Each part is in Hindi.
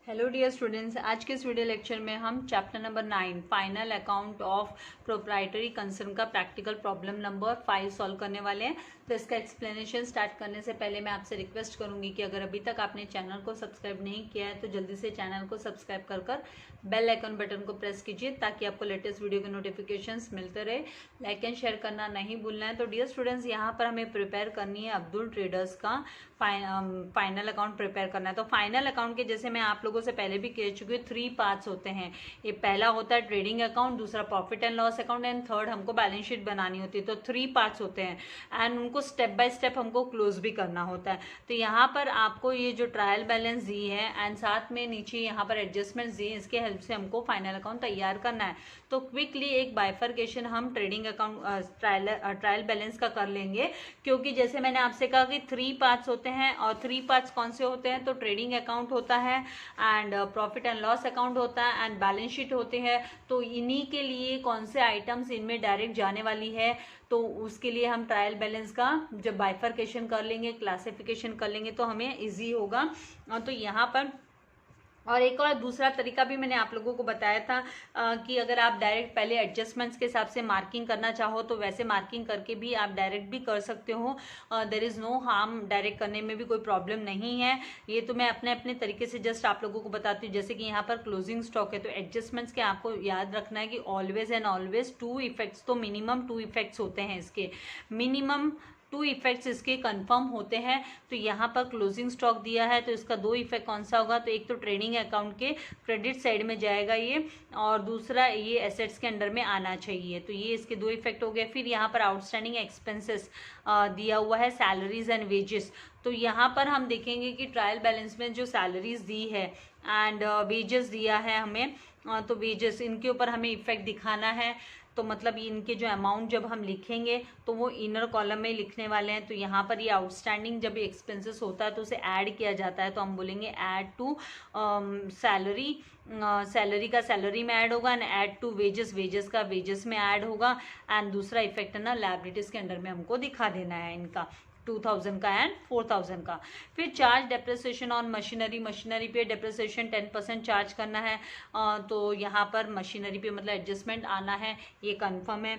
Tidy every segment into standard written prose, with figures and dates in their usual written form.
हेलो डियर स्टूडेंट्स, आज के इस वीडियो लेक्चर में हम chapter number 9 final account of proprietary concern का प्रैक्टिकल प्रॉब्लम नंबर 5 सॉल्व करने वाले हैं। तो इसका एक्सप्लेनेशन स्टार्ट करने से पहले मैं आपसे रिक्वेस्ट करूंगी कि अगर अभी तक आपने चैनल को सब्सक्राइब नहीं किया है तो जल्दी से चैनल को सब्सक्राइब कर बेल आइकन बटन को प्रेस कीजिए ताकि आपको लेटेस्ट वीडियो के नोटिफिकेशंस मिलते रहे। लाइक एंड शेयर करना नहीं भूलना है। तो डियर स्टूडेंट्स, यहाँ पर हमें प्रिपेयर करनी है अब्दुल ट्रेडर्स का फाइनल अकाउंट प्रिपेयर करना है। तो फाइनल अकाउंट के जैसे मैं आप लोगों से पहले भी कह चुकी हूँ, 3 पार्ट्स होते हैं। ये पहला होता है ट्रेडिंग अकाउंट, दूसरा profit and loss account and third हमको बैलेंस शीट बनानी होती है। तो 3 पार्ट्स होते हैं एंड उनको स्टेप बाय स्टेप हमको क्लोज भी करना होता है। तो यहाँ पर आपको ये जो ट्रायल बैलेंस दी है एंड साथ में नीचे यहाँ पर एडजस्टमेंट्स दी है, इसके हेल्प से हमको फाइनल अकाउंट तैयार करना है। तो क्विकली एक बाइफर्केशन हम ट्रेडिंग अकाउंट ट्रायल बैलेंस का कर लेंगे, क्योंकि जैसे मैंने आपसे कहा कि 3 पार्ट्स होते हैं और 3 पार्ट्स कौन से होते हैं। तो ट्रेडिंग अकाउंट होता है and profit and loss account होता है एंड बैलेंस शीट होते हैं। तो इन्हीं के लिए कौन से आइटम्स इनमें डायरेक्ट जाने वाली है, तो उसके लिए हम ट्रायल बैलेंस का जब बाइफर्केशन कर लेंगे, क्लासिफिकेशन कर लेंगे तो हमें इजी होगा। तो यहाँ पर और एक और दूसरा तरीका भी मैंने आप लोगों को बताया था कि अगर आप डायरेक्ट पहले एडजस्टमेंट्स के हिसाब से मार्किंग करना चाहो तो वैसे मार्किंग करके भी आप डायरेक्ट भी कर सकते हो। There is no harm, direct करने में भी कोई प्रॉब्लम नहीं है। ये तो मैं अपने अपने तरीके से जस्ट आप लोगों को बताती हूँ। जैसे कि यहाँ पर क्लोजिंग स्टॉक है, तो एडजस्टमेंट्स के आपको याद रखना है कि ऑलवेज एंड ऑलवेज 2 इफेक्ट्स, तो मिनिमम 2 इफेक्ट्स होते हैं इसके, मिनिमम 2 इफेक्ट्स इसके कंफर्म होते हैं। तो यहाँ पर क्लोजिंग स्टॉक दिया है तो इसका 2 इफेक्ट कौन सा होगा, तो एक तो ट्रेडिंग अकाउंट के क्रेडिट साइड में जाएगा ये, और दूसरा ये एसेट्स के अंडर में आना चाहिए। तो ये इसके 2 इफेक्ट हो गए। फिर यहाँ पर आउटस्टैंडिंग एक्सपेंसेस दिया हुआ है, सैलरीज एंड वेजेस। तो यहाँ पर हम देखेंगे कि ट्रायल बैलेंस में जो सैलरीज दी है एंड वेजेस दिया है हमें, तो वेजेस इनके ऊपर हमें इफेक्ट दिखाना है। तो मतलब इनके जो अमाउंट जब हम लिखेंगे तो वो इनर कॉलम में लिखने वाले हैं। तो यहाँ पर ये आउटस्टैंडिंग जब एक्सपेंसेस होता है तो उसे ऐड किया जाता है, तो हम बोलेंगे ऐड टू सैलरी, सैलरी का सैलरी में ऐड होगा and add to wages, wages का वेजेस में ऐड होगा। एंड दूसरा इफेक्ट है ना, लायबिलिटीज के अंडर में हमको दिखा देना है इनका 2000 का एंड 4000 का। फिर charge depreciation on machinery, machinery पे डेप्रिसिएशन 10% चार्ज करना है। तो यहाँ पर मशीनरी पे मतलब एडजस्टमेंट आना है, ये कंफर्म है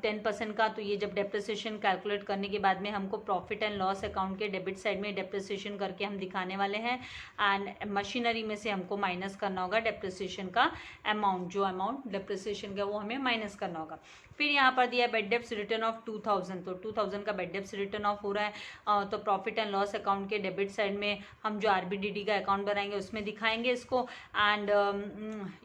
10% का। तो ये जब डेप्रिसिएशन कैलकुलेट करने के बाद में हमको प्रॉफिट एंड लॉस अकाउंट के डेबिट साइड में डेप्रिसिएशन करके हम दिखाने वाले हैं एंड मशीनरी में से हमको माइनस करना होगा डेप्रिसिएशन का अमाउंट, जो अमाउंट डेप्रिसिएशन का वो हमें माइनस करना होगा। फिर यहाँ पर दिया बेड डेप्स रिटर्न ऑफ 2000, तो 2000 का बेड डेप्स रिटर्न ऑफ हो रहा है। तो प्रॉफिट एंड लॉस अकाउंट के डेबिट साइड में हम जो आरबीडीडी का अकाउंट बनाएंगे उसमें दिखाएंगे इसको एंड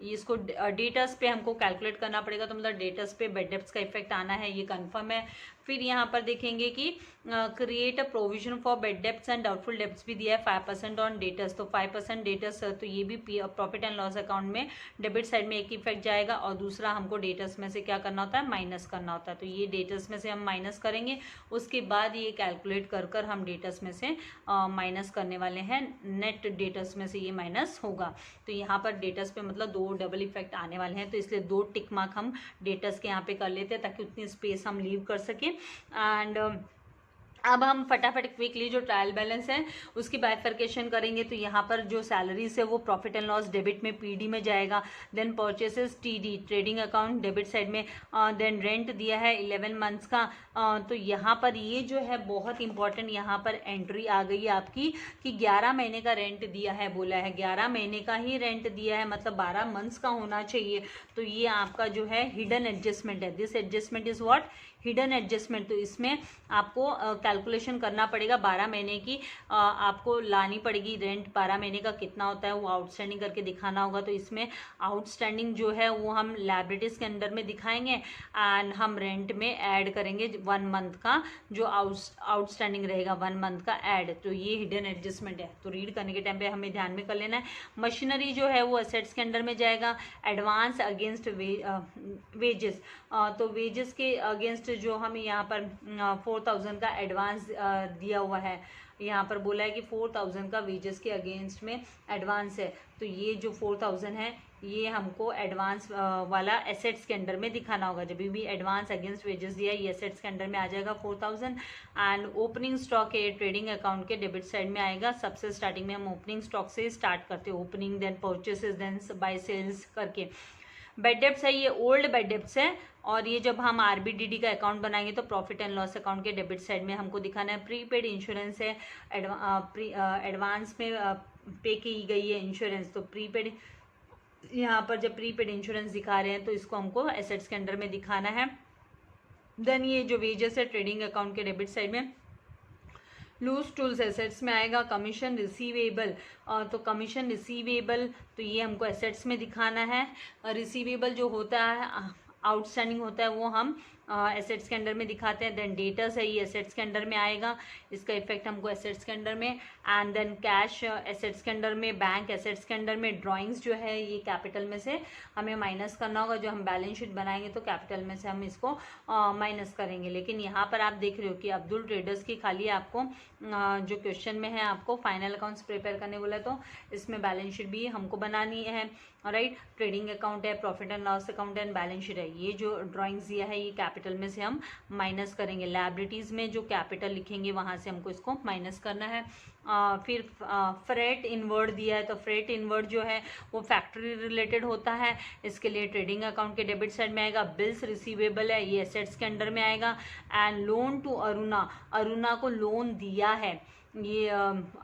इसको डेटर्स पे हमको कैलकुलेट करना पड़ेगा। तो मतलब डेटर्स पे बेड डेप्स का इफेक्ट आना है, ये कंफर्म है। फिर यहाँ पर देखेंगे कि create a provision for bad debts and doubtful debts भी दिया है 5% ऑन डेटर्स, तो 5% डेटर्स, तो ये भी प्रॉफिट एंड लॉस अकाउंट में डेबिट साइड में एक इफेक्ट जाएगा और दूसरा हमको डेटर्स में से क्या करना होता है, माइनस करना होता है। तो ये डेटर्स में से हम माइनस करेंगे, उसके बाद ये कैलकुलेट कर हम डेटर्स में से माइनस करने वाले हैं, नेट डेटर्स में से ये माइनस होगा। तो यहाँ पर डेटर्स पे मतलब 2 डबल इफेक्ट आने वाले हैं, तो इसलिए 2 टिक मार्क हम डेटर्स के यहाँ पे कर लेते हैं ताकि उतनी स्पेस हम लीव कर सकें। एंड अब हम फटाफट क्विकली जो ट्रायल बैलेंस है उसकी बाइफर्केशन करेंगे। तो यहाँ पर जो सैलरीज है वो प्रॉफिट एंड लॉस डेबिट में पीडी में जाएगा, then purchases TD trading account debit side में, देन रेंट दिया है 11 मंथ्स का। तो यहाँ पर ये जो है बहुत इंपॉर्टेंट, यहाँ पर एंट्री आ गई है आपकी कि 11 महीने का रेंट दिया है, बोला है 11 महीने का ही रेंट दिया है, मतलब 12 मंथ्स का होना चाहिए। तो ये आपका जो है हिडन एडजस्टमेंट है, this adjustment is what, hidden adjustment. तो इसमें आपको कैलकुलेशन करना पड़ेगा 12 महीने की, आपको लानी पड़ेगी रेंट 12 महीने का कितना होता है वो आउटस्टैंडिंग करके दिखाना होगा। तो इसमें आउटस्टैंडिंग जो है वो हम लायबिलिटीज के अंडर में दिखाएंगे एंड हम रेंट में ऐड करेंगे 1 मंथ का जो आउटस्टैंडिंग रहेगा, 1 मंथ का ऐड। तो ये हिडन एडजस्टमेंट है, तो रीड करने के टाइम पे हमें ध्यान में कर लेना है। मशीनरी जो है वो असेट्स के अंडर में जाएगा, एडवांस अगेंस्ट वेजेस, तो वेजेस के अगेंस्ट जो हम यहाँ पर 4000 का एडवांस दिया हुआ है, यहाँ पर बोला है कि 4000 का वेजेस के अगेंस्ट में एडवांस है। तो ये जो 4000 है ये हमको एडवांस वाला एसेट्स के अंडर में दिखाना होगा। जब भी एडवांस अगेंस्ट वेजेस दिया ये एसेट्स के अंडर में आ जाएगा 4000। एंड ओपनिंग स्टॉक है ट्रेडिंग अकाउंट के डेबिट साइड में आएगा। सबसे स्टार्टिंग में हम ओपनिंग स्टॉक से स्टार्ट करते हैं, opening then purchases then by sales करके। बैड डेब्ट्स है, ये ओल्ड बैड डेब्ट्स है, और ये जब हम आरबीडीडी का अकाउंट बनाएंगे तो प्रॉफिट एंड लॉस अकाउंट के डेबिट साइड में हमको दिखाना है। प्रीपेड इंश्योरेंस है, एडवांस में पे की गई है इंश्योरेंस, तो प्रीपेड यहाँ पर जब प्रीपेड इंश्योरेंस दिखा रहे हैं तो इसको हमको एसेट्स के अंडर में दिखाना है। देन ये जो वेजेस है ट्रेडिंग अकाउंट के डेबिट साइड में। लूज टूल्स एसेट्स में आएगा। कमीशन रिसीवेबल, तो कमीशन रिसीवेबल तो ये हमको एसेट्स में दिखाना है। रिसीवेबल जो होता है आउटस्टैंडिंग होता है वो हम एसेट्स के अंडर में दिखाते हैं। देन डेटर्स है, ये एसेट्स के अंडर में आएगा, इसका इफेक्ट हमको एसेट्स के अंडर में। एंड देन कैश एसेट्स के अंडर में, बैंक एसेट्स के अंडर में। ड्राइंग्स जो है ये कैपिटल में से हमें माइनस करना होगा। जो हम बैलेंस शीट बनाएंगे तो कैपिटल में से हम इसको माइनस करेंगे। लेकिन यहाँ पर आप देख रहे हो कि अब्दुल ट्रेडर्स की खाली आपको जो क्वेश्चन में है आपको फाइनल अकाउंट्स प्रिपेयर करने बोला, तो इसमें बैलेंस शीट भी हमको बनानी है। राइट, ट्रेडिंग अकाउंट है, profit and loss account and balance sheet है। ये जो ड्राइंग्स दिया है ये कैपिटल में से हम माइनस करेंगे। लायबिलिटीज़ में जो कैपिटल लिखेंगे वहाँ से हमको इसको माइनस करना है। फिर फ्रेट इनवर्ड दिया है, तो फ्रेट इनवर्ड जो है वो फैक्ट्री रिलेटेड होता है, इसके लिए ट्रेडिंग अकाउंट के डेबिट साइड में आएगा। बिल्स रिसीवेबल है, ये एसेट्स के अंडर में आएगा। And loan to Aruna, Aruna को लोन दिया है, ये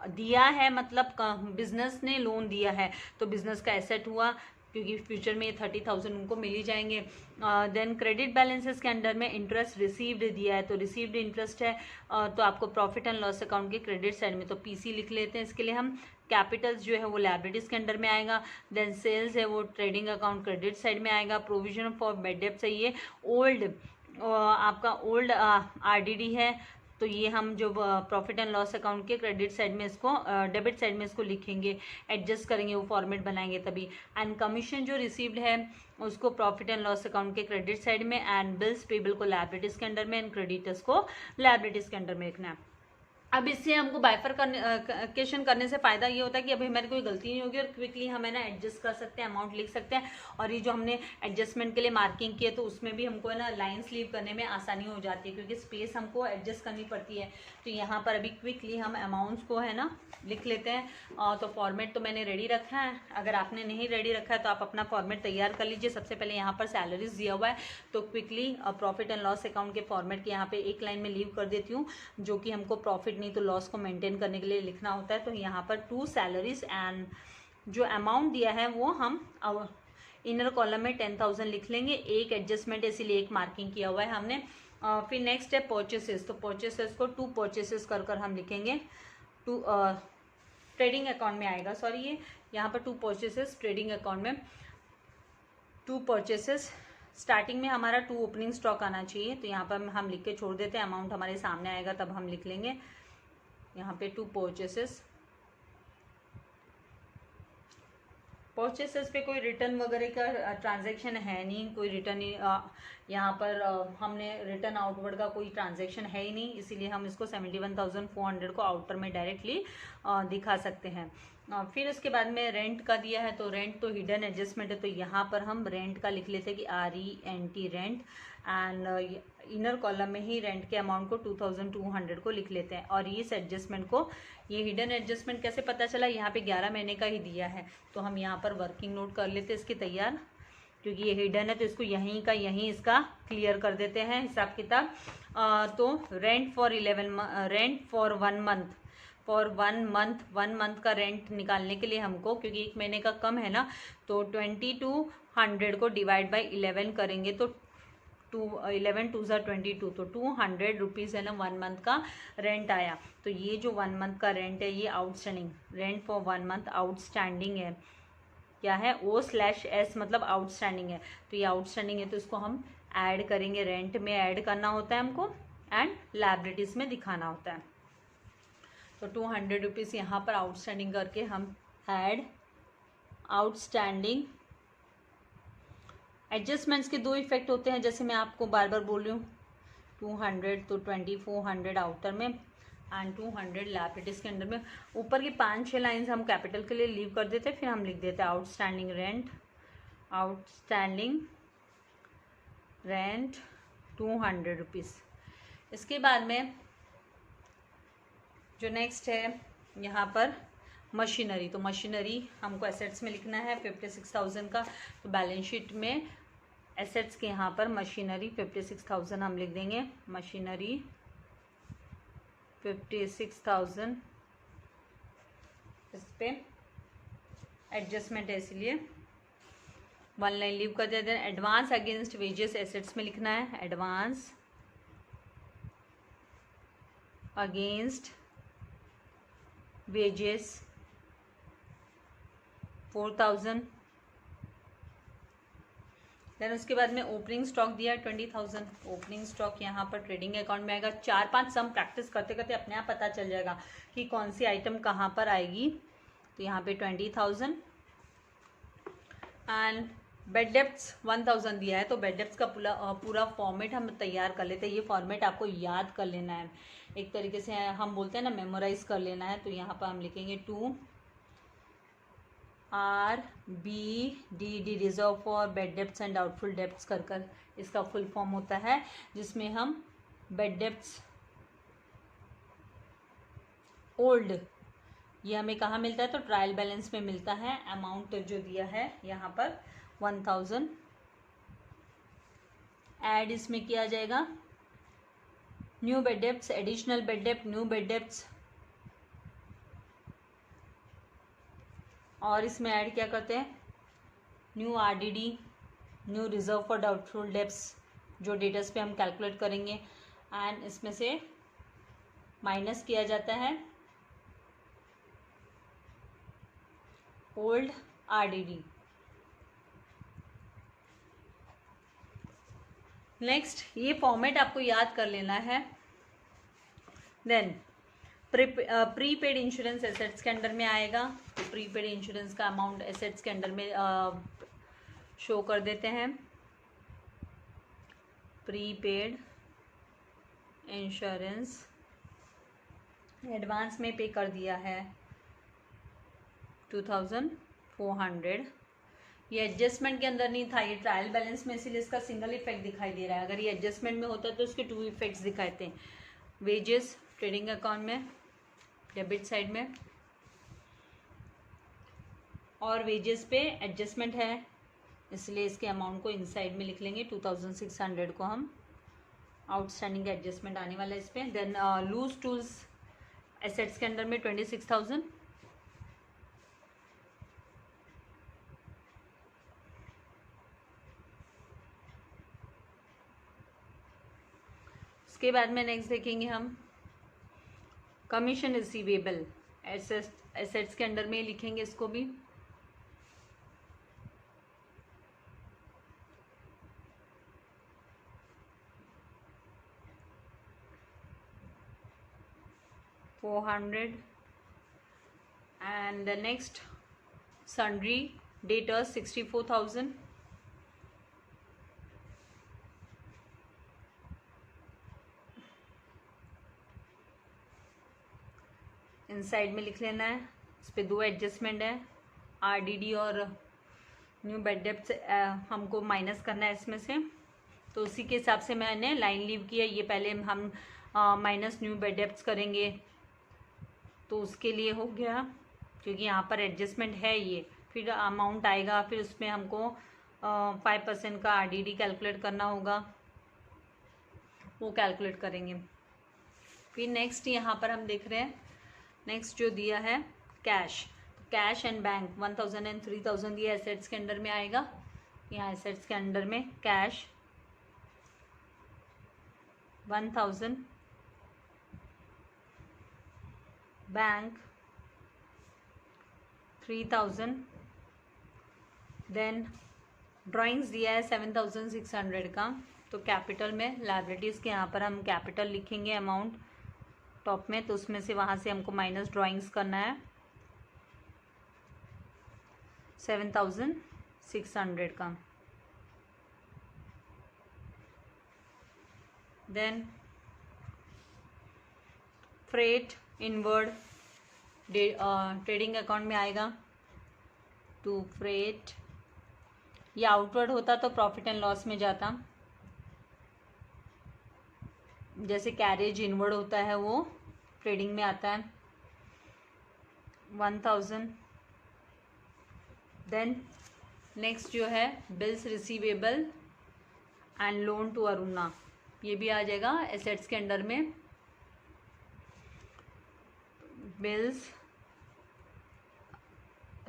दिया है मतलब बिजनेस ने लोन दिया है, तो बिजनेस का एसेट हुआ क्योंकि फ्यूचर में 30,000 उनको मिल ही जाएंगे। देन क्रेडिट बैलेंसेस के अंडर में इंटरेस्ट रिसीव्ड दिया है, तो रिसीव्ड इंटरेस्ट है, तो आपको प्रॉफिट एंड लॉस अकाउंट के क्रेडिट साइड में तो पीसी लिख लेते हैं। इसके लिए हम कैपिटल्स जो है वो लायबिलिटीज़ के अंडर में आएगा। देन सेल्स है वो ट्रेडिंग अकाउंट क्रेडिट साइड में आएगा। प्रोविजन फॉर बैड डेब्ट्स है, ये ओल्ड आपका ओल्ड आरडीडी है, तो ये हम जो प्रॉफिट एंड लॉस अकाउंट के क्रेडिट साइड में इसको डेबिट साइड में इसको लिखेंगे, एडजस्ट करेंगे, वो फॉर्मेट बनाएंगे तभी। एंड कमीशन जो रिसीव्ड है उसको प्रॉफिट एंड लॉस अकाउंट के क्रेडिट साइड में। एंड बिल्स पेबल को लायबिलिटीज़ के अंडर में एंड क्रेडिटर्स को लायबिलिटीज़ के अंडर में लिखना है। अब इससे हमको बाइफरकेशन करने से फ़ायदा ये होता है कि अभी हमारी कोई गलती नहीं होगी और क्विकली हम है ना एडजस्ट कर सकते हैं, अमाउंट लिख सकते हैं। और ये जो हमने एडजस्टमेंट के लिए मार्किंग की है तो उसमें भी हमको है ना लाइन्स लीव करने में आसानी हो जाती है क्योंकि स्पेस हमको एडजस्ट करनी पड़ती है। तो यहाँ पर अभी क्विकली हम अमाउंट्स को है ना लिख लेते हैं। तो फॉर्मेट तो मैंने रेडी रखा है, अगर आपने नहीं रेडी रखा है तो आप अपना फॉर्मेट तैयार कर लीजिए। सबसे पहले यहाँ पर सैलरीज दिया हुआ है तो quickly profit and loss account के फॉर्मेट के यहाँ पे एक लाइन में लीव कर देती हूँ, जो कि हमको प्रॉफिट नहीं तो लॉस को मेंटेन करने के लिए लिखना होता है। तो यहाँ पर 2 सैलरीज एंड जो अमाउंट दिया है वो हम इनर कॉलम में 10,000 लिख लेंगे। एक एडजस्टमेंट इसीलिए एक मार्किंग किया हुआ है हमने। फिर नेक्स्ट है परचेसेस, तो परचेसेस को 2 परचेसेस कर हम लिखेंगे। 2 ट्रेडिंग अकाउंट में आएगा, सॉरी ये यहाँ पर 2 परचेसेस ट्रेडिंग अकाउंट में 2 परचेसेस। स्टार्टिंग में हमारा 2 ओपनिंग स्टॉक आना चाहिए, तो यहाँ पर हम लिख के छोड़ देते हैं, अमाउंट हमारे सामने आएगा तब हम लिख लेंगे। यहाँ पे 2 परचेसेस पे कोई रिटर्न वगैरह का ट्रांजैक्शन है नहीं, कोई रिटर्न यहाँ पर हमने रिटर्न आउटवर्ड का कोई ट्रांजैक्शन है ही नहीं, इसीलिए हम इसको 71,400 को आउटर में डायरेक्टली दिखा सकते हैं। फिर उसके बाद में रेंट का दिया है, तो रेंट तो हिडन एडजस्टमेंट है, तो यहाँ पर हम रेंट का लिख लेते हैं कि RENT rent. And inner column में ही रेंट के अमाउंट को 2,200 को लिख लेते हैं। और इस एडजस्टमेंट को, ये हिडन एडजस्टमेंट कैसे पता चला, यहाँ पे 11 महीने का ही दिया है, तो हम यहाँ पर वर्किंग नोट कर लेते हैं इसकी तैयार, क्योंकि ये हिडन है तो इसको यहीं का यहीं इसका क्लियर कर देते हैं हिसाब किताब। तो rent for 1 month, for 1 month का रेंट निकालने के लिए हमको, क्योंकि 1 महीने का कम है ना, तो 2200 को डिवाइड बाई 11 करेंगे तो 11 2 ज़ा 22, तो 200 रुपीज़ है ना 1 मंथ का रेंट आया। तो ये जो 1 मंथ का रेंट है ये outstanding, rent for 1 month outstanding है, क्या है O/S मतलब आउटस्टैंडिंग है, तो ये आउटस्टैंडिंग है तो इसको हम ऐड करेंगे, रेंट में ऐड करना होता है हमको एंड लायबिलिटीज़ में दिखाना होता है। तो 200 रुपीज़ यहाँ पर आउटस्टैंडिंग करके हम ऐड आउटस्टैंडिंग। एडजस्टमेंट्स के 2 इफेक्ट होते हैं, जैसे मैं आपको बार बार बोल रही हूँ, 200 तो 2400 आउटर में एंड 200 लायबिलिटीज़ के अंदर में। ऊपर की 5-6 लाइन्स हम कैपिटल के लिए लीव कर देते हैं, फिर हम लिख देते हैं outstanding rent outstanding rent 200 rupees. इसके बाद में जो नेक्स्ट है यहाँ पर मशीनरी, तो मशीनरी हमको एसेट्स में लिखना है 56,000 का, तो बैलेंस शीट में एसेट्स के यहाँ पर मशीनरी 56,000 हम लिख देंगे। मशीनरी 56,000, इस पे एडजस्टमेंट है इसलिए 1 लाइन लीव कर देते हैं। एडवांस अगेंस्ट वेजेस एसेट्स में लिखना है, एडवांस अगेंस्ट वेजेस 4,000। देन उसके बाद में ओपनिंग स्टॉक दिया 20,000। ओपनिंग स्टॉक यहाँ पर ट्रेडिंग अकाउंट में आएगा। 4-5 सम प्रैक्टिस करते करते अपने आप पता चल जाएगा कि कौन सी आइटम कहाँ पर आएगी। तो यहाँ पे 20,000 एंड बेड डेप्ट्स 1,000 दिया है, तो बेड डेप्ट्स का पूरा फॉर्मेट हम तैयार कर लेते हैं। ये फॉर्मेट आपको याद कर लेना है, एक तरीके से हम बोलते हैं ना मेमोराइज कर लेना है। तो यहाँ पर हम लिखेंगे 2 RBDD, reserve for bed debts and doubtful debts कर इसका फुल फॉर्म होता है, जिसमें हम बेड डेप्ट्स ओल्ड, ये हमें कहाँ मिलता है, तो ट्रायल बैलेंस में मिलता है। अमाउंट जो दिया है यहाँ पर 1,000 ऐड इसमें किया जाएगा। New bad debts, additional bad डेप्ट, न्यू बेड डेप्ट्स, और इसमें ऐड क्या करते हैं, new RDD, new reserve for doubtful debts, जो डेटस पे हम कैलकुलेट करेंगे। एंड इसमें से माइनस किया जाता है ओल्ड RDD। नेक्स्ट ये फॉर्मेट आपको याद कर लेना है। देन प्रीपेड इंश्योरेंस एसेट्स के अंडर में आएगा, तो प्रीपेड इंश्योरेंस का अमाउंट एसेट्स के अंडर में शो कर देते हैं। प्रीपेड इंश्योरेंस एडवांस में पे कर दिया है 2,400। ये एडजस्टमेंट के अंदर नहीं था, ये ट्रायल बैलेंस में, इसीलिए इसका सिंगल इफेक्ट दिखाई दे रहा है। अगर ये एडजस्टमेंट में होता तो इसके 2 इफेक्ट्स दिखाते हैं। वेजेस ट्रेडिंग अकाउंट में डेबिट साइड में, और वेजेस पे एडजस्टमेंट है इसलिए इसके अमाउंट को इनसाइड में लिख लेंगे। 2,600 को हम आउटस्टैंडिंग का एडजस्टमेंट आने वाला है इस पर। देन लूज टूल्स एसेट्स के अंडर में 26,000। उसके बाद में नेक्स्ट देखेंगे हम कमीशन रिसीवेबल एसेट्स के अंडर में लिखेंगे इसको भी। $400 and the next sundry debtors 64,000। Inside में लिख लेना है, इस पर 2 एडजस्टमेंट है, RDD और न्यू बेड डेप्ट्स हमको माइनस करना है इसमें से, तो उसी के हिसाब से मैंने लाइन लीव किया। ये पहले हम माइनस न्यू बेड डेप्ट्स करेंगे तो उसके लिए हो गया, क्योंकि यहाँ पर एडजस्टमेंट है ये, फिर अमाउंट आएगा, फिर उसमें हमको 5% का RDD कैलकुलेट करना होगा, वो कैलकुलेट करेंगे। फिर नेक्स्ट यहाँ पर हम देख रहे हैं, नेक्स्ट जो दिया है cash, cash and bank 1,000 and 3,000 दिया एसेट्स के अंडर में आएगा। यहाँ एसेट्स के अंडर में कैश 1,000, बैंक 3,000। देन ड्राइंग्स दिया है 7,600 का, तो कैपिटल में लायबिलिटीज़ के यहाँ पर हम कैपिटल लिखेंगे अमाउंट टॉप में, तो उसमें से वहाँ से हमको माइनस ड्राइंग्स करना है 7,600 का। Then freight inward trading account में आएगा, टू फ्रेट ये आउटवर्ड होता तो प्रॉफिट एंड लॉस में जाता, जैसे कैरेज इनवर्ड होता है वो ट्रेडिंग में आता है। 1000। देन नेक्स्ट जो है bills receivable and loan to Aruna, ये भी आ जाएगा एसेट्स के अंडर में। Bills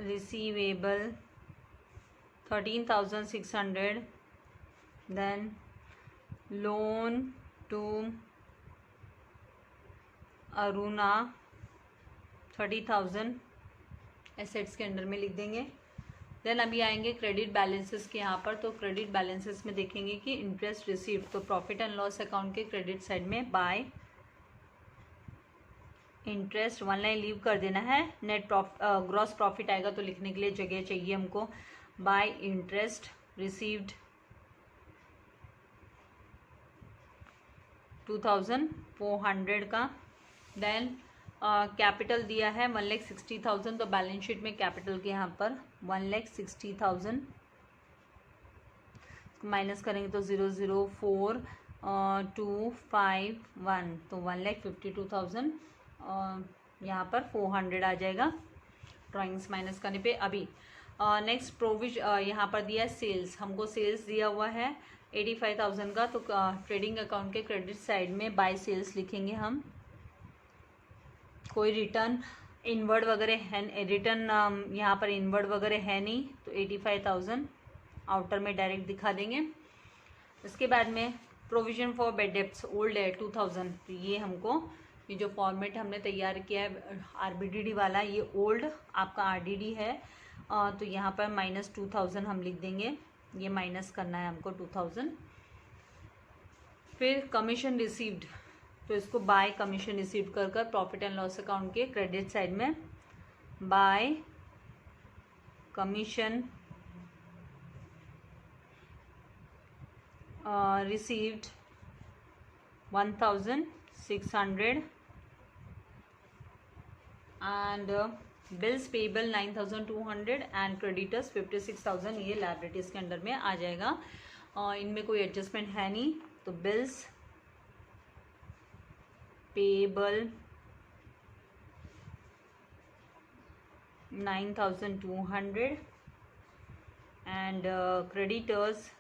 receivable 13,600, then loan to Aruna 30,000 assets के अंडर में लिख देंगे। देन अभी आएंगे क्रेडिट बैलेंसेस के यहाँ पर। तो क्रेडिट बैलेंसेस में देखेंगे कि इंटरेस्ट रिसीव्ड, तो प्रॉफिट एंड लॉस अकाउंट के क्रेडिट साइड में bye interest, one line leave कर देना है। नेट ग्रॉस प्रॉफिट आएगा तो लिखने के लिए जगह चाहिए हमको। बाय इंटरेस्ट रिसीव्ड 2,400 का। देन कैपिटल दिया है 1,60,000, तो बैलेंस शीट में कैपिटल के यहाँ पर 1,60,000 माइनस करेंगे तो 0,04251, तो 1,52,000 यहाँ पर 400 आ जाएगा ड्राइंग्स माइनस करने पे। अभी नेक्स्ट यहाँ पर दिया है सेल्स, हमको सेल्स दिया हुआ है 85,000 का, तो ट्रेडिंग अकाउंट के क्रेडिट साइड में बाय सेल्स लिखेंगे हम। कोई रिटर्न इनवर्ड वगैरह है, रिटर्न यहाँ पर इनवर्ड वगैरह है नहीं, तो 85,000 आउटर में डायरेक्ट दिखा देंगे। इसके बाद में provision for bad debts old है 2,000, तो ये हमको ये जो फॉर्मेट हमने तैयार किया है आरबीडीडी वाला, ये ओल्ड आपका आरडीडी है, तो यहाँ पर -2,000 हम लिख देंगे, ये माइनस करना है हमको 2,000। फिर कमीशन रिसीव्ड, तो इसको बाय कमीशन रिसीव्ड कर कर प्रॉफिट एंड लॉस अकाउंट के क्रेडिट साइड में bye commission received 1,600 and bills payable 9,200 and creditors 56,000, ये लायबिलिटीज के अंडर में आ जाएगा। इनमें कोई एडजस्टमेंट है नहीं, तो बिल्स पेबल 9,200 and creditors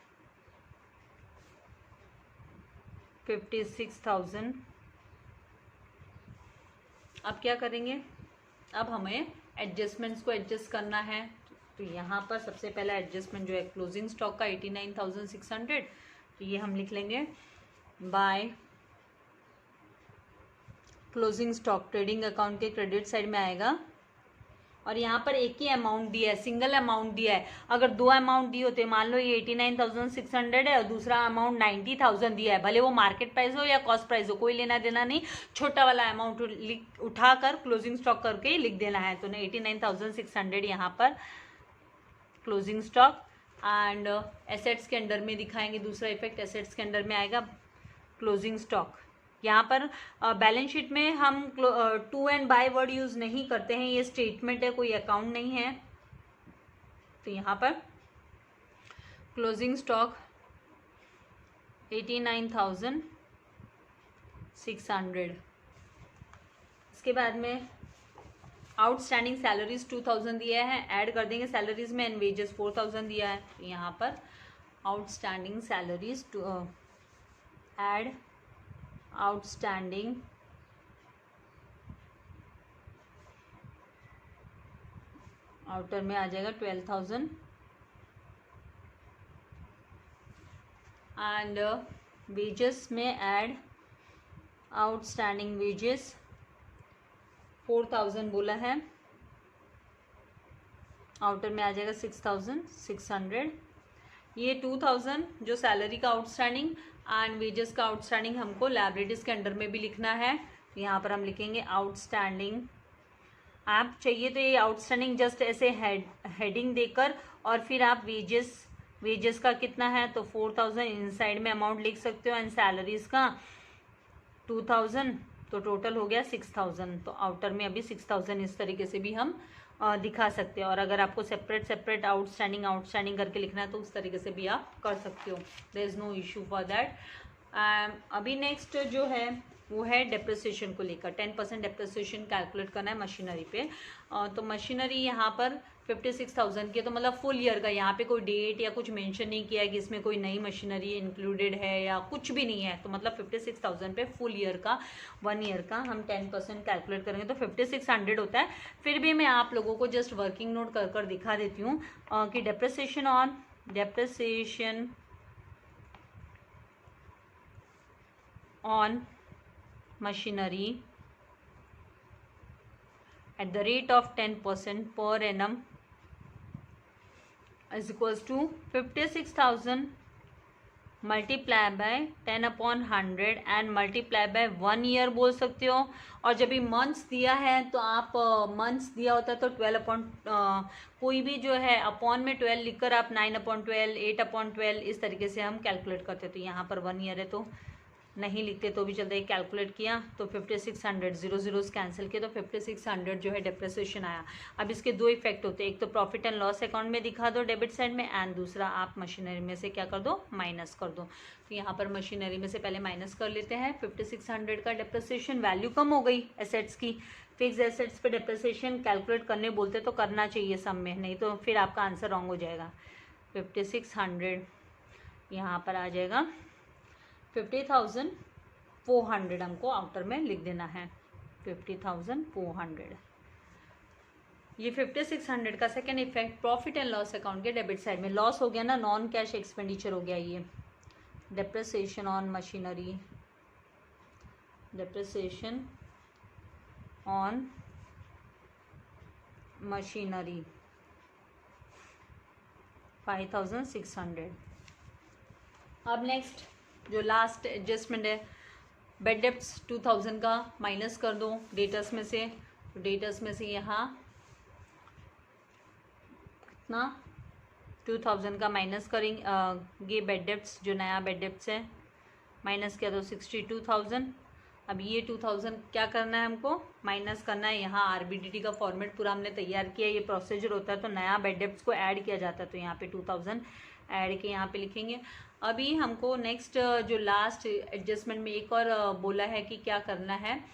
56,000। अब क्या करेंगे, अब हमें एडजस्टमेंट्स को एडजस्ट करना है। तो यहाँ पर सबसे पहला एडजस्टमेंट जो है क्लोजिंग स्टॉक का 89,600, तो ये हम लिख लेंगे by closing stock trading account के क्रेडिट साइड में आएगा। और यहाँ पर एक ही अमाउंट दिया है, सिंगल अमाउंट दिया है। अगर दो अमाउंट दिए होते, मान लो ये 89,600 है और दूसरा अमाउंट 90,000 दिया है, भले वो मार्केट प्राइस हो या कॉस्ट प्राइस हो, कोई लेना देना नहीं, छोटा वाला अमाउंट उठाकर क्लोजिंग स्टॉक करके लिख देना है। तो 89,600 यहाँ पर क्लोजिंग स्टॉक। एंड एसेट्स के अंडर में दिखाएंगे, दूसरा इफेक्ट एसेट्स के अंडर में आएगा क्लोजिंग स्टॉक। यहाँ पर बैलेंस शीट में हम to and by word use नहीं करते हैं, ये स्टेटमेंट है, कोई अकाउंट नहीं है। तो यहाँ पर क्लोजिंग स्टॉक 89,600। इसके बाद में आउटस्टैंडिंग सैलरीज 2,000 दिया है, ऐड कर देंगे सैलरीज में, एंड वेजेस 4,000 दिया है। तो यहाँ पर outstanding salaries add outstanding outer में आ जाएगा 12,000 एंड वेजेस में ऐड आउटस्टैंडिंग वेजेस 4,000 बोला है, आउटर में आ जाएगा 6,600। ये 2,000 जो सैलरी का आउटस्टैंडिंग एंड वेजेस का आउटस्टैंडिंग हमको लायबिलिटीज के अंडर में भी लिखना है। तो यहाँ पर हम लिखेंगे आउटस्टैंडिंग। आप चाहिए तो ये आउटस्टैंडिंग जस्ट ऐसे हेडिंग देकर और फिर आप वेजेस का कितना है तो 4,000 इनसाइड में अमाउंट लिख सकते हो, एंड सैलरीज का 2,000, तो टोटल हो गया 6,000। तो आउटर में अभी 6,000 इस तरीके से भी हम दिखा सकते हैं। और अगर आपको सेपरेट आउटस्टैंडिंग करके लिखना है तो उस तरीके से भी आप कर सकते हो, there is no issue for that. अभी नेक्स्ट जो है वो है डेप्रिसिएशन को लेकर। 10% डेप्रिसिएशन कैलकुलेट करना है मशीनरी पे। तो मशीनरी यहाँ पर 56,000 की है, तो मतलब फुल ईयर का, यहाँ पे कोई डेट या कुछ मेंशन नहीं किया है कि इसमें कोई नई मशीनरी इंक्लूडेड है या कुछ भी नहीं है। तो मतलब 56,000 पे फुल ईयर का, 1 ईयर का हम 10% कैलकुलेट करेंगे तो 5600 होता है। फिर भी मैं आप लोगों को जस्ट वर्किंग नोट कर दिखा देती हूँ कि depreciation on machinery at the rate of 10% per annum is equals to 56,000 multiply by 10/100 and multiply by 1 year बोल सकते हो। और जब भी मंथ्स दिया है तो आप मंथ्स दिया होता है तो 12 कोई भी जो है अपॉन में 12 लिखकर आप 9/12 8/12 इस तरीके से हम कैलकुलेट करते। तो यहाँ पर 1 ईयर है तो नहीं लिखते तो भी चलता है। कैलकुलेट किया तो 5600 0 कैंसिल किया तो 5600 जो है डेप्रिसिएशन आया। अब इसके दो इफेक्ट होते हैं, एक तो प्रॉफिट एंड लॉस अकाउंट में दिखा दो डेबिट साइड में, एंड दूसरा आप मशीनरी में से क्या कर दो, माइनस कर दो। तो यहाँ पर मशीनरी में से पहले माइनस कर लेते हैं। 5600 का डेप्रिसिएशन, वैल्यू कम हो गई एसेट्स की। फिक्स एसेट्स पे डेप्रिसिएशन कैलकुलेट करने बोलते तो करना चाहिए सम में, नहीं तो फिर आपका आंसर रॉन्ग हो जाएगा। 5600 यहाँ पर आ जाएगा 50,400 हमको आउटर में लिख देना है। 50,400 ये 5600 का second effect profit and loss account के डेबिट साइड में। लॉस हो गया ना, नॉन कैश एक्सपेंडिचर हो गया ये। Depreciation on machinery, depreciation on machinery 5,600। अब नेक्स्ट जो लास्ट एडजस्टमेंट है, बेड डेप्ट्स 2000 का माइनस कर दो डेटर्स में से। तो डेटर्स में से यहाँ कितना 2000 का माइनस करेंगे बेड डेप्ट्स, जो नया बेड डेप्ट्स है माइनस किया तो 62,000। अब ये 2000 क्या करना है हमको, माइनस करना है। यहाँ आरबीडीटी का फॉर्मेट पूरा हमने तैयार किया, ये प्रोसीजर होता है। तो नया बेड डेप्ट्स को ऐड किया जाता है, तो यहाँ पे 2000 ऐड के यहाँ पे लिखेंगे। अभी हमको नेक्स्ट जो लास्ट एडजस्टमेंट में एक और बोला है कि क्या करना है,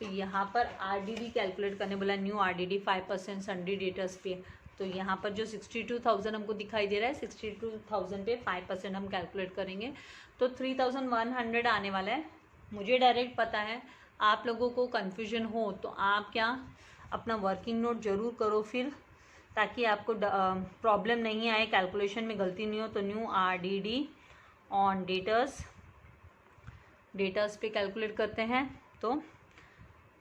तो यहाँ पर आरडीडी कैलकुलेट करने बोला, न्यू आरडीडी 5% सन्डी डेटर्स पे। तो यहाँ पर जो 62,000 हमको दिखाई दे रहा है, 62,000 पे 5% हम कैलकुलेट करेंगे तो 3,100 आने वाला है। मुझे डायरेक्ट पता है, आप लोगों को कन्फ्यूजन हो तो आप क्या अपना वर्किंग नोट ज़रूर करो फिर, ताकि आपको प्रॉब्लम नहीं आए, कैलकुलेशन में गलती नहीं हो। तो न्यू आरडीडी ऑन डेटर्स पे कैलकुलेट करते हैं। तो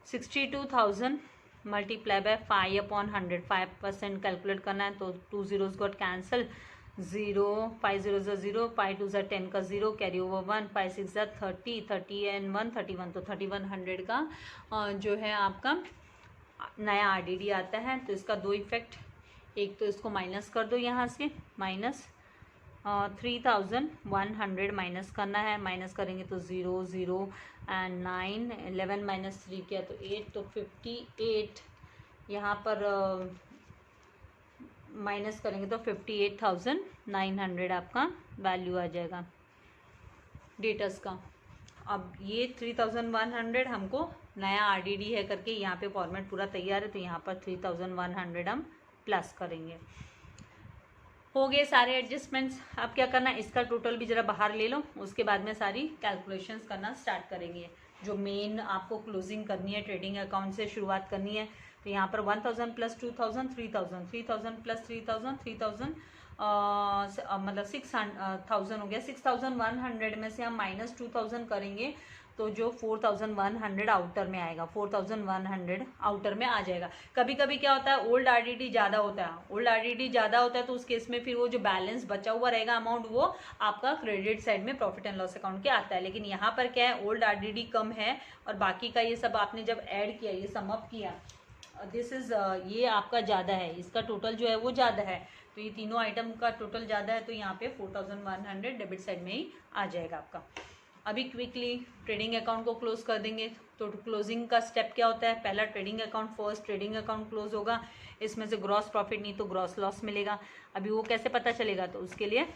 62,000 मल्टीप्लाई बाय 5/100, 5% कैलकुलेट करना है। तो 2 zeros गॉट कैंसल, 0 5 0 0, 5 2 10 का 0 कैरी ओवर 1, 5 6 30, 30 and 1 31। तो 3100 का जो है आपका नया आरडीडी आता है। तो इसका दो इफेक्ट, एक तो इसको माइनस कर दो यहाँ से, माइनस 3,100 माइनस करना है। माइनस करेंगे तो 0 0 एंड 9, 11 माइनस 3 किया तो 8, तो 58 यहाँ पर माइनस करेंगे तो 58,900 आपका वैल्यू आ जाएगा डेटर्स का। अब ये 3,100 हमको नया आरडीडी है करके यहाँ पे फॉर्मेट पूरा तैयार है, तो यहाँ पर 3,100 हम प्लस करेंगे। हो गए सारे एडजस्टमेंट्स। अब क्या करना है, इसका टोटल भी ज़रा बाहर ले लो, उसके बाद में सारी कैलकुलेशंस करना स्टार्ट करेंगे। जो मेन आपको क्लोजिंग करनी है, ट्रेडिंग अकाउंट से शुरुआत करनी है। तो यहाँ पर 1,000 प्लस 2,000 3,000, 3,000 प्लस 3,000 3,000 मतलब 6,000 हो गया। 6,100 में से हम माइनस 2,000 करेंगे तो जो 4,100 आउटर में आएगा, 4,100 आउटर में आ जाएगा। कभी कभी क्या होता है, ओल्ड आरडीडी ज़्यादा होता है, ओल्ड आरडीडी ज़्यादा होता है तो उस केस में फिर वो जो बैलेंस बचा हुआ रहेगा अमाउंट, वो आपका क्रेडिट साइड में प्रॉफिट एंड लॉस अकाउंट के आता है। लेकिन यहाँ पर क्या है, ओल्ड आरडीडी कम है और बाकी का ये सब आपने जब ऐड किया, ये सम अप किया, दिस इज ये आपका ज़्यादा है, इसका टोटल जो है वो ज़्यादा है। तो ये तीनों आइटम का टोटल ज़्यादा है, तो यहाँ पे 4,100 डेबिट साइड में ही आ जाएगा आपका। अभी क्विकली ट्रेडिंग अकाउंट को क्लोज कर देंगे। तो क्लोजिंग का स्टेप क्या होता है, पहला trading account, first trading account close होगा, इसमें से ग्रॉस प्रॉफिट नहीं तो ग्रॉस लॉस मिलेगा। अभी वो कैसे पता चलेगा, तो उसके लिए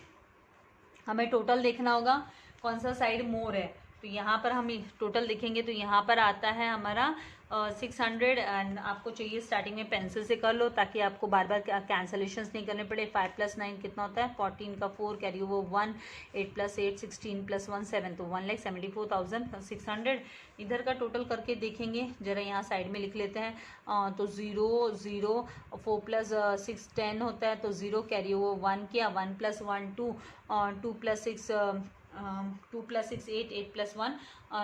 हमें टोटल देखना होगा कौन सा साइड मोर है। तो यहाँ पर हम टोटल देखेंगे तो यहाँ पर आता है हमारा 600 एंड आपको चाहिए स्टार्टिंग में पेंसिल से कर लो ताकि आपको बार बार कैंसलेशंस नहीं करने पड़े। 5 + 9 कितना होता है, 14 का 4 कैरी ओवर 1, 8 + 8 16 + 1 7, तो 1,74,600। इधर का टोटल करके देखेंगे, जरा यहाँ साइड में लिख लेते हैं। तो 0 0 4 + 6 10 होता है, तो 0 कैरी ओवर 1 किया, 1 + 1 2, 2 + 6 2 + 6 8, 8 + 1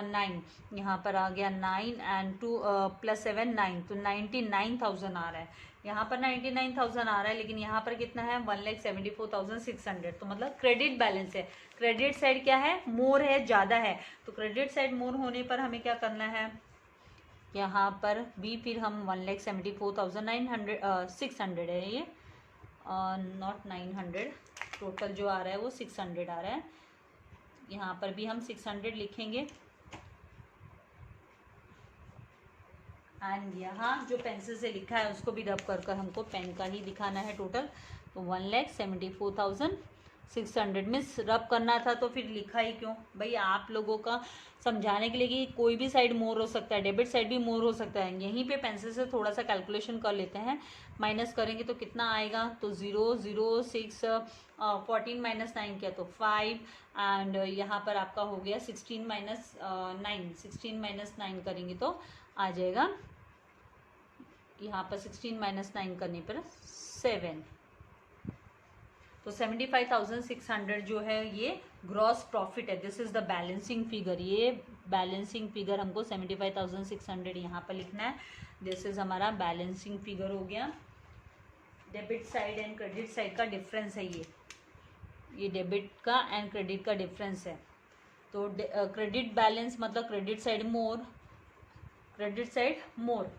9, यहाँ पर आ गया 9 एंड 2 + 7 9, तो 99,000 आ रहा है। यहाँ पर 99,000 आ रहा है, लेकिन यहाँ पर कितना है 1,74,600, तो मतलब क्रेडिट बैलेंस है। क्रेडिट साइड क्या है, मोर है, ज़्यादा है। तो क्रेडिट साइड मोर होने पर हमें क्या करना है, यहाँ पर भी फिर हम 1,74,600 है ये, नॉट 900, टोटल जो आ रहा है वो 600 आ रहा है। यहाँ पर भी हम 600 लिखेंगे एंड यहाँ जो पेंसिल से लिखा है उसको भी रब कर हमको पेन का ही दिखाना है टोटल। तो 1,74,600 मिस रब करना था तो फिर लिखा ही क्यों भाई, आप लोगों का समझाने के लिए कि कोई भी साइड मोर हो सकता है, डेबिट साइड भी मोर हो सकता है। यहीं पे पेंसिल से थोड़ा सा कैलकुलेशन कर लेते हैं, माइनस करेंगे तो कितना आएगा, तो 0 0 6 14 - 9 किया तो 5 एंड यहाँ पर आपका हो गया 16 - 9, 16 - 9 करेंगे तो आ जाएगा, यहाँ पर 16 - 9 करने पर 7, तो 75,600 जो है ये ग्रॉस प्रॉफिट है। This is the balancing figure, ये बैलेंसिंग फिगर हमको 75,600 यहाँ पर लिखना है। दिस इज हमारा बैलेंसिंग फिगर हो गया। Debit side and credit side का डिफरेंस है ये डेबिट का एंड क्रेडिट का डिफरेंस है। तो क्रेडिट बैलेंस मतलब क्रेडिट साइड मोर, क्रेडिट साइड मोर।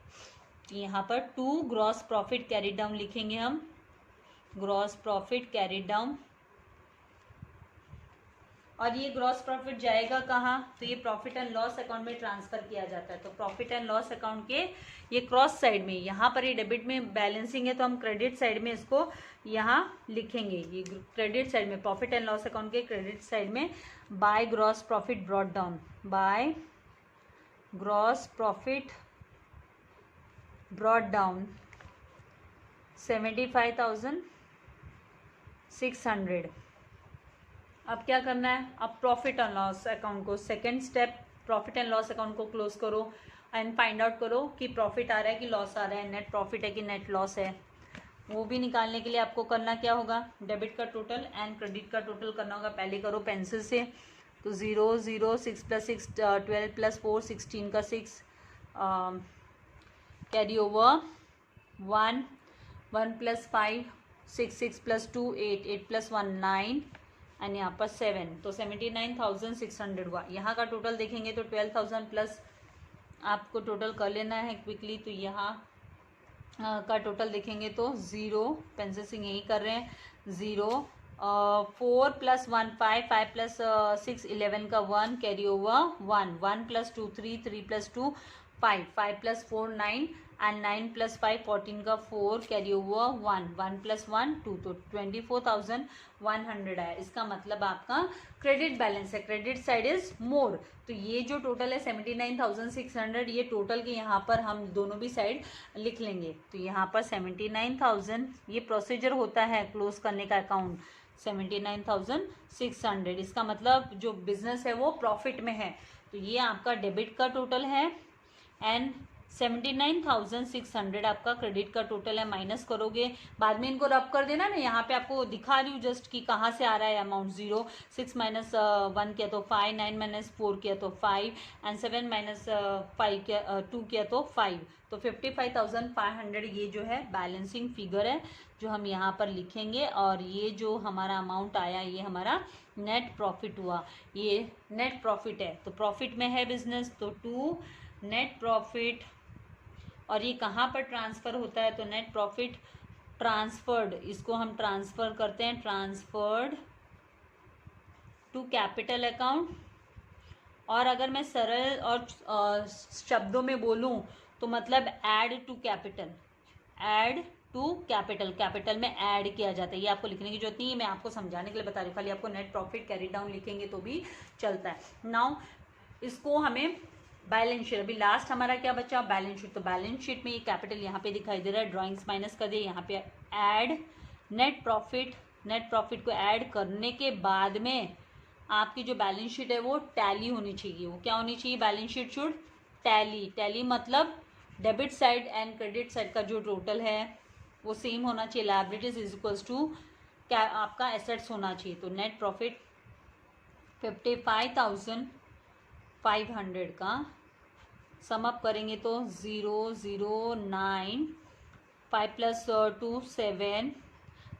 यहाँ पर 2 ग्रॉस प्रॉफिट कैरी डाउन लिखेंगे हम, ग्रॉस प्रॉफिट कैरी डाउन। और ये ग्रॉस प्रॉफिट जाएगा कहाँ, तो ये प्रॉफिट एंड लॉस अकाउंट में ट्रांसफर किया जाता है। तो प्रॉफिट एंड लॉस अकाउंट के ये क्रॉस साइड में, यहाँ पर ये डेबिट में बैलेंसिंग है तो हम क्रेडिट साइड में इसको यहाँ लिखेंगे। ये क्रेडिट साइड में प्रॉफिट एंड लॉस अकाउंट के क्रेडिट साइड में by gross profit brought down, by gross profit brought down 75,600। अब क्या करना है, अब प्रॉफिट एंड लॉस अकाउंट को, second step profit and loss account को क्लोज करो एंड फाइंड आउट करो कि प्रॉफिट आ रहा है कि लॉस आ रहा है, नेट प्रॉफिट है कि नेट लॉस है। वो भी निकालने के लिए आपको करना क्या होगा, डेबिट का टोटल एंड क्रेडिट का टोटल करना होगा। पहले करो पेंसिल से, तो 0 0 6 + 6 12 + 4 16 का 6 कैरी ओवर 1 1 + 5 6 6 + 2 8 8 + 1 9 एंड यहाँ पर 7, तो 79,600 हुआ। यहाँ का टोटल देखेंगे तो 12,000 प्लस आपको टोटल कर लेना है क्विकली। तो यहाँ का टोटल देखेंगे तो 0, पेंसिल से यही कर रहे हैं, 0 4 + 1 5 5 + 6 11 का 1 कैरी ओवर 1 1 + 2 3 3 + 2 5 5 + 4 9 एंड 9 + 5 14 का 4 कैरी ओवर 1 1 + 1 2, तो 24,100 है। इसका मतलब आपका क्रेडिट बैलेंस है, क्रेडिट साइड इज मोर। तो ये जो टोटल है 79,600, ये टोटल के यहाँ पर हम दोनों भी साइड लिख लेंगे। तो यहाँ पर 79,000 ये प्रोसीजर होता है क्लोज करने का अकाउंट, 79,600। इसका मतलब जो बिजनेस है वो प्रॉफिट में है। तो ये आपका डेबिट का टोटल है एंड 79,600 आपका क्रेडिट का टोटल है। माइनस करोगे, बाद में इनको रब कर देना ना, यहाँ पे आपको दिखा रही हूँ जस्ट कि कहाँ से आ रहा है अमाउंट। 0 6 - 1 किया तो 5 9 - 4 किया तो 5 एंड 7 - 5 किया 2 किया तो 5, तो 55,500 ये जो है बैलेंसिंग फिगर है जो हम यहाँ पर लिखेंगे। और ये जो हमारा अमाउंट आया ये हमारा नेट प्रॉफिट हुआ, ये नेट प्रॉफिट है। तो प्रॉफिट में है बिजनेस, तो 2 नेट प्रॉफिट। और ये कहाँ पर ट्रांसफ़र होता है, तो नेट प्रॉफिट ट्रांसफर्ड, इसको हम ट्रांसफ़र करते हैं, ट्रांसफर्ड टू कैपिटल अकाउंट और अगर मैं सरल और शब्दों में बोलूं तो मतलब add to capital, add to capital, capital में ऐड किया जाता है। ये आपको लिखने की जरूरत नहीं है, मैं आपको समझाने के लिए बता रही हूँ, खाली आपको नेट प्रॉफिट कैरी डाउन लिखेंगे तो भी चलता है। नाउ इसको हमें बैलेंस शीट, अभी लास्ट हमारा क्या बचा, बैलेंस शीट। तो बैलेंस शीट में ये कैपिटल यहाँ पे दिखाई दे रहा है, ड्राइंग्स माइनस कर दिए, यहाँ पे add net profit, net profit को ऐड करने के बाद में आपकी जो बैलेंस शीट है वो टैली होनी चाहिए। वो क्या होनी चाहिए, balance sheet should tally, tally मतलब debit side and credit side का जो टोटल है वो सेम होना चाहिए। लायबिलिटीज इज इक्वल्स टू क्या आपका एसेट्स होना चाहिए। तो नेट प्रॉफिट 55,500 का सम अप करेंगे तो 009, 5 + 2 7,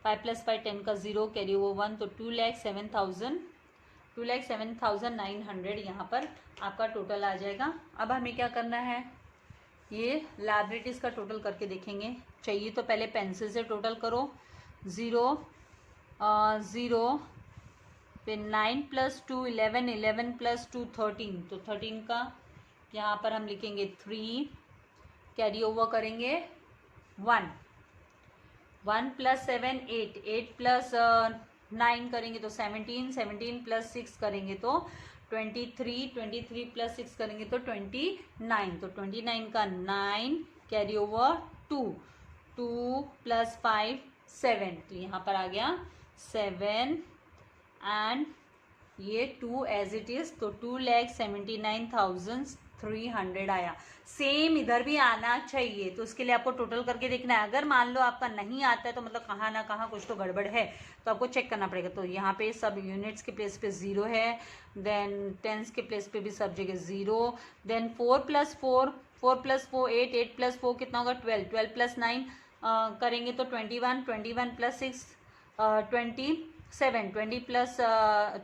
5 + 5 10 का 0, कैरी ओवर 1, तो 2,07,900 यहाँ पर आपका टोटल आ जाएगा। अब हमें क्या करना है, ये लायबिलिटीज़ का टोटल करके देखेंगे। चाहिए तो पहले पेंसिल से टोटल करो, 0 फिर 9 + 2 11, 11 + 2 13, तो 13 का यहाँ पर हम लिखेंगे 3, कैरी ओवर करेंगे 1, 1 + 7 8, 8 + 9 करेंगे तो 17, 17 + 6 करेंगे तो 23, 23 + 6 करेंगे तो 29, तो 29 का 9, कैरी ओवर 2, 2 + 5 7, तो यहाँ पर आ गया 7 एंड ये 2 एज इट इज, तो 2,79,300 आया। सेम इधर भी आना चाहिए, तो उसके लिए आपको टोटल करके देखना है। अगर मान लो आपका नहीं आता है तो मतलब कहाँ ना कहाँ कुछ तो गड़बड़ है, तो आपको चेक करना पड़ेगा। तो यहाँ पे सब यूनिट्स के प्लेस पे 0 है, देन टेंस के प्लेस पे भी सब जगह 0, देन 4 + 4, 4 + 4 8, 8 + 4 कितना होगा 12, 12 + 9 करेंगे तो 21, 21 + 6 27,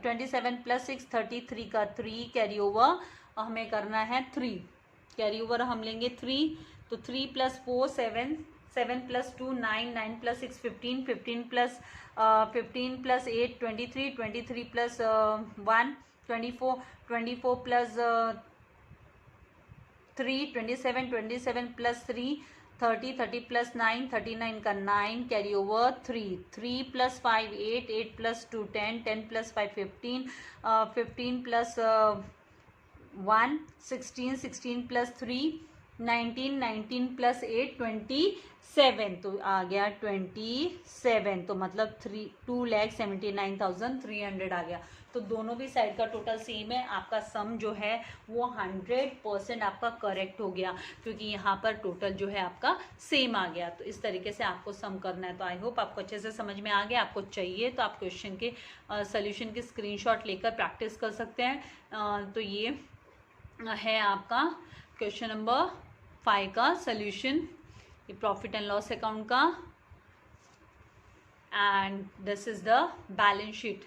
27 + 6 33 का 3, कैरी ओवर हमें करना है 3, कैरी ओवर हम लेंगे 3, तो 3 + 4 7, 7 + 2 9, 9 + 6 15, 15 + 8 23, 23 + 1 24, 24 + 3 27, 27 + 3 30, 30 + 9 39 का 9, कैरी ओवर 3, 3 + 5 8, 8 + 2 10, 10 + 5 15, 15 + 1 16, 16 + 3 19, 19 + 8 27, तो आ गया 27, तो मतलब 2,79,300 आ गया। तो दोनों भी साइड का टोटल सेम है, आपका सम जो है वो 100% आपका करेक्ट हो गया, क्योंकि यहाँ पर टोटल जो है आपका सेम आ गया। तो इस तरीके से आपको सम करना है। तो आई होप आपको अच्छे से समझ में आ गया। आपको चाहिए तो आप क्वेश्चन के सोल्यूशन की स्क्रीनशॉट लेकर प्रैक्टिस कर सकते हैं। तो ये है आपका क्वेश्चन नंबर 5 का सोल्यूशन, ये प्रॉफिट एंड लॉस अकाउंट का, and this is the balance sheet.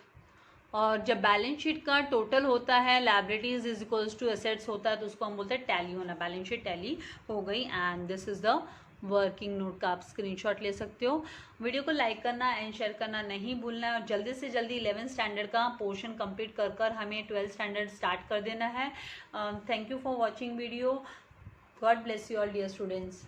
और जब बैलेंस शीट का टोटल होता है, liabilities is equals to assets होता है, तो उसको हम बोलते हैं टैली होना। बैलेंस शीट टैली हो गई, and this is the working note का आप स्क्रीनशॉट ले सकते हो। वीडियो को लाइक करना एंड शेयर करना नहीं भूलना है, और जल्दी से जल्दी 11th स्टैंडर्ड का पोर्शन कंप्लीट कर हमें 12th स्टैंडर्ड स्टार्ट कर देना है। Thank you for watching video. God bless you all dear students.